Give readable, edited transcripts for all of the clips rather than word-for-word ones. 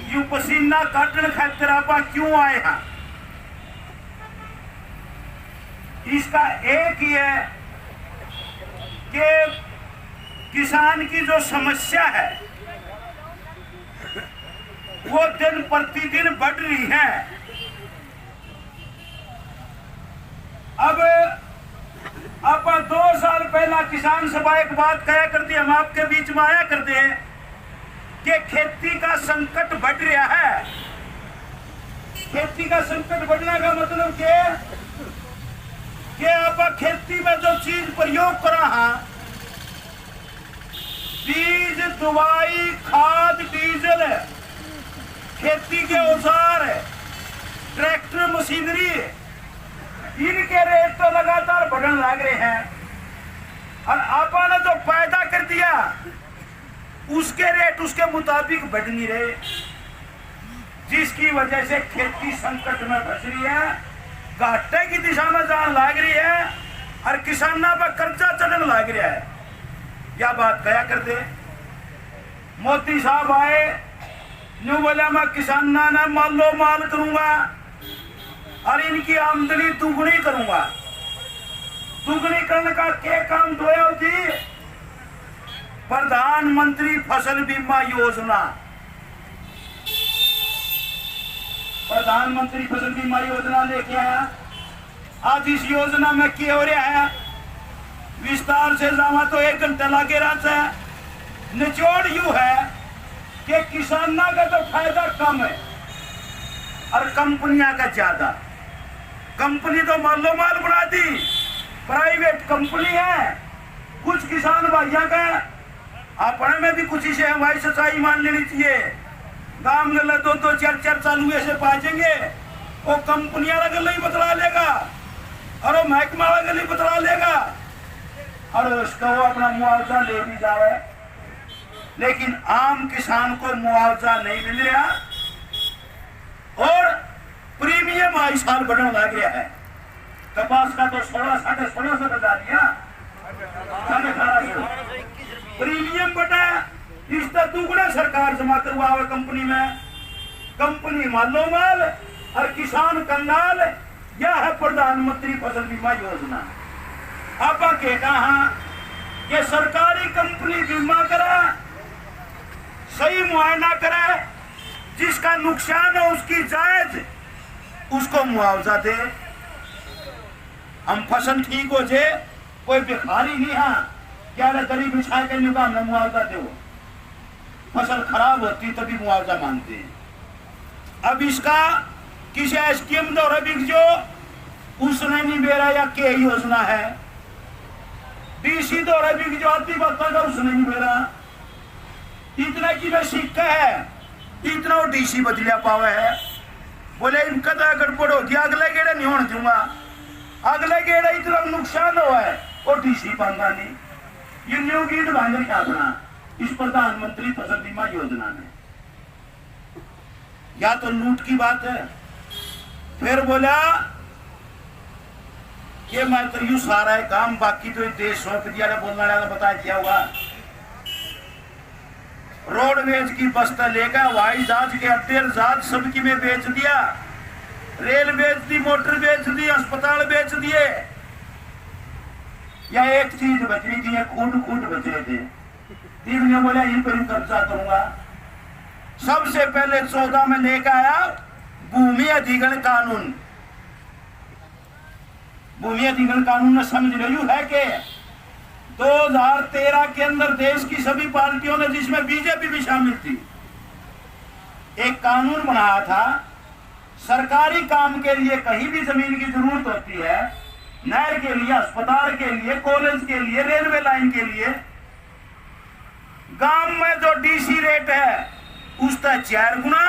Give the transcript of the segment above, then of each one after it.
You पसीना काटने खातिर आप क्यों आए हैं? इसका एक ही है कि किसान की जो समस्या है वो दिन प्रतिदिन बढ़ रही है। अब आप 2 साल पहला किसान सभा एक बात कहा करती, हम आपके बीच में आया करते हैं कि खेती का संकट बढ़ रहा है। खेती का संकट बढ़ने का मतलब कि आप खेती में जो चीज प्रयोग करा है, बीज, दवाई, खाद, डीजल, खेती के औजार, ट्रैक्टर, मशीनरी, इनके रेट तो लगातार बढ़ने लग रहे हैं और आपने जो पैदा कर दिया उसके रेट उसके मुताबिक बढ़ नहीं रहे, जिसकी वजह से खेती संकट में फंस रही है, घाटे की दिशा में जान लग रही है और किसानों पर कर्जा चढ़ने लग रहा है। क्या बात कया करते, मोदी साहब आए, न्यू बोला मैं किसानों ने मालो माल करूंगा और इनकी आमदनी दुगनी करूंगा। दुगनी करने का क्या काम धोया होती? प्रधानमंत्री फसल बीमा योजना। प्रधानमंत्री फसल बीमा योजना लेके आया। आज इस योजना में क्या हो रहा है विस्तार से जावा तो 1 घंटा लगे रहा है। निचोड़ यू है कि किसानों का तो फायदा कम है और कंपनियां का ज्यादा। कंपनी तो मालो माल बना दी, प्राइवेट कंपनी है। कुछ किसान भाइयों का अपने में भी कुछ इसे हमारी सच्चाई मान लेनी चाहिए। गांव गला 2-2, 4-4 साल हुए से पाएंगे, वो कंपनियां गला ही बतला लेगा और वो महकमा गला ही बतला लेगा और उसका वो अपना मुआवजा ले भी जाए, लेकिन आम किसान को मुआवजा नहीं मिल रहा और प्रीमियम आई साल बढ़ने लग गया है। कपास का तो 16,500 बता दिया, 18,500 प्रीमियम बढ़ा, इसका दुगना सरकार जमा करवावे कंपनी में। कंपनी मालो माल और किसान कंगाल। यह है प्रधानमंत्री फसल बीमा योजना। आप के कहा कि सरकारी कंपनी बीमा करा, सही मुआयना करे, जिसका नुकसान हो उसकी जायज उसको मुआवजा दे। हम फसल ठीक हो जाए, कोई भिखारी नहीं है क्या गरीब बिछा के निकाल में मुआवजा दो। फसल खराब होती तभी मुआवजा मांगते हैं। अब इसका किसी स्कीम द्वारा बिक जो उसने नहीं बेरा या के योजना है, डीसी द्वारा बिक जो आती बात का उसने नहीं बेरा। इतना की में सिक्का है, इतना वो डीसी बदलिया पावे है। बोले इनका तो गड़बड़ होती, अगले गेड़े नहीं होने दूंगा, अगले गेड़े इतना नुकसान हुआ है वो डीसी पाऊंगा नहीं। ये न्यू गीत भांगे क्या बना इस प्रधानमंत्री फसल बीमा योजना में? या तो लूट की बात है। फिर बोला ये मैं तो यू सारा है काम, बाकी तो देश सौंप दिया, बोलने वाला बता दिया होगा। रोडवेज की बस्ता लेकर हवाई जहाज के अड्डे जहाज सबकी में बेच दिया, रेल बेच दी, मोटर बेच दी, अस्पताल बेच दिए। या एक चीज बच रही थी, खूट बच रहे थे। तीन ने बोला इन पर कब्जा करूंगा। सबसे पहले 14 में लेकर आया भूमि अधिग्रहण कानून। भूमि अधिग्रहण कानून में समझ रही है कि 2013 के अंदर देश की सभी पार्टियों ने, जिसमें बीजेपी भी शामिल थी, एक कानून बनाया था। सरकारी काम के लिए कहीं भी जमीन की जरूरत होती है, नहर के लिए, अस्पताल के लिए, कॉलेज के लिए, रेलवे लाइन के लिए, गांव में जो डीसी रेट है उसका 4 गुना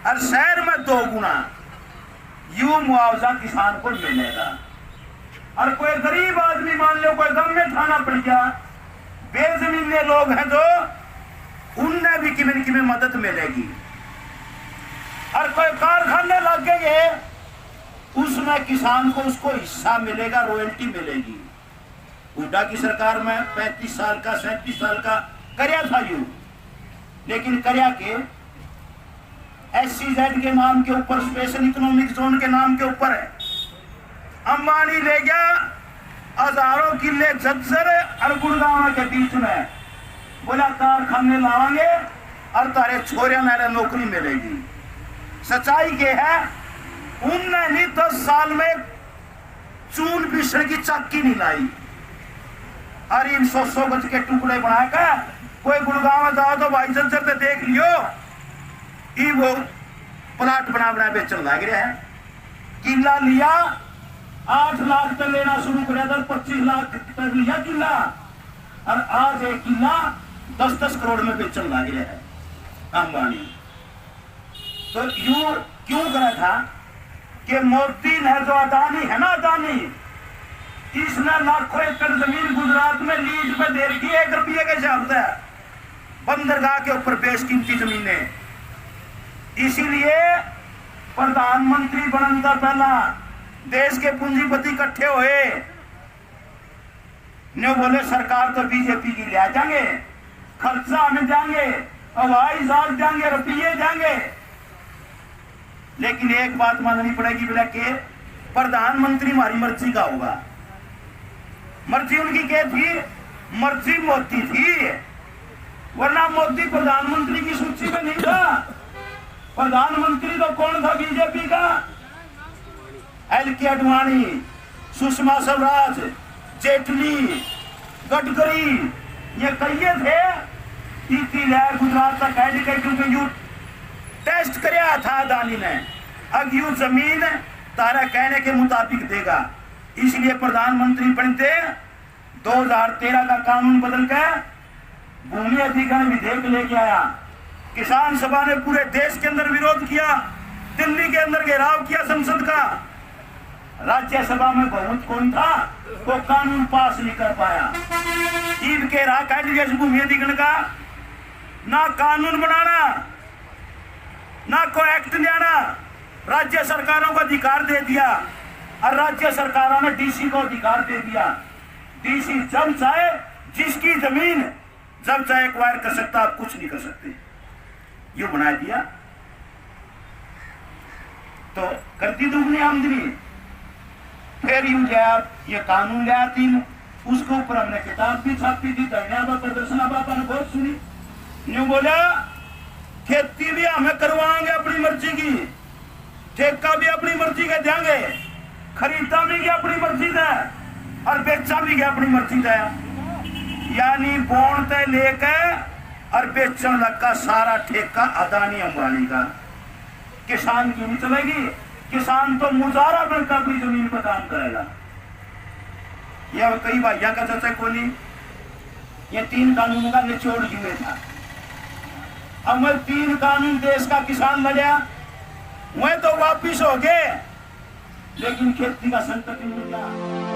और शहर में 2 गुना यू मुआवजा किसान को मिलेगा। और कोई गरीब आदमी मान लो कोई गम में खाना पड़ गया, बेजमीने लोग हैं जो, उनने भी किमें मदद मिलेगी। और कोई कारखाने लग गए उसमें किसान को उसको हिस्सा मिलेगा, रॉयल्टी मिलेगी। हुड्डा की सरकार में 35 साल का 37 साल का करया था यू, लेकिन करया के SEZ के नाम के ऊपर, स्पेशल इकोनॉमिक जोन के नाम के ऊपर है। अंबानी ले गया हजारों किले झज्जर और गुड़गांव के बीच में, बोला कारखाने लावांगे और तारे छोरे मेरे नौकरी मिलेगी। सच्चाई के है उनने नहीं 10 साल में चून पीसने की चक्की नहीं लाई, और इन 100 गज के टुकड़े बनाकर कोई गुड़गांव जाओ तो भाई झज्जर से देख लियो, ये वो प्लाट बना बेचने लग रहे हैं। किला लिया 8 लाख तक लेना शुरू कर, 25 लाख तक लिया किला, और आज एक किला 10-10 करोड़ में बेचने लग रहे हैं अंबानी। तो यूं क्यों करा था कि मोदी ने जो अदानी है ना, अदानी, इसने लाखों एकड़ जमीन गुजरात में लीज पे दे रखी है, 1 रुपये के हिसाब से, बंदरगाह के ऊपर बेशकीमती जमीनें। इसीलिए प्रधानमंत्री बनने का पहला देश के पूंजीपति इकट्ठे हुए, ने बोले सरकार तो बीजेपी की ले जाएंगे, खर्चा हमें जाएंगे, हवाई जहाज जाएंगे, रुपये जाएंगे, लेकिन एक बात माननी पड़ेगी बोला कि प्रधानमंत्री हमारी मर्जी का होगा। मर्जी उनकी क्या थी? मर्जी मोदी थी, वरना मोदी प्रधानमंत्री की सूची में नहीं था। प्रधानमंत्री तो कौन था बीजेपी का? LK आडवाणी, सुषमा स्वराज, जेटली, गडकरी, ये कई थे। तीसरी लहर गुजरात तक है, क्योंकि यू टेस्ट कराया था अदानी ने, अब यू जमीन तारा कहने के मुताबिक देगा। इसलिए प्रधानमंत्री बनते 2013 का कानून बदल कर भूमि अधिग्रहण विधेयक लेके आया। किसान सभा ने पूरे देश के अंदर विरोध किया, दिल्ली के अंदर घेराव किया संसद का, राज्यसभा में बहुमत कौन था, वो कानून पास नहीं कर पाया। ईद के राह काट लिया भूमि अधिग्रहण का, ना कानून बनाना, ना कोई एक्ट लाना, राज्य सरकारों को अधिकार दे दिया, और राज्य सरकारों ने डीसी को अधिकार दे दिया। डीसी जब चाहे जिसकी जमीन जब चाहे एक्वायर कर सकता, आप कुछ नहीं कर सकते, यू बना दिया। तो करती दुगनी आमदनी। फिर यूं ये कानून ले आती, उसके ऊपर हमने किताब भी छापी थी, धरना प्रदर्शन बापा ने बहुत सुनी। यूं बोला खेती भी हमें करवाएंगे अपनी मर्जी की, ठेका भी अपनी मर्जी का देंगे, खरीदा भी गया अपनी मर्जी का, और बेचा भी गया अपनी मर्जी का। यानी बोन तय लेकर और बेचने लगा सारा ठेका अदानी अंबानी का। किसान की नहीं चलेगी, किसान तो मुजारा बनकर अपनी जमीन पर काम करेगा। यह कई भाइयों का चर्चा को नहीं, ये 3 कानून का निचोड़ हुए था। अब मैं 3 कानून देश का किसान लगा, वह तो वापिस हो गए, लेकिन खेती का संकट नहीं मिला।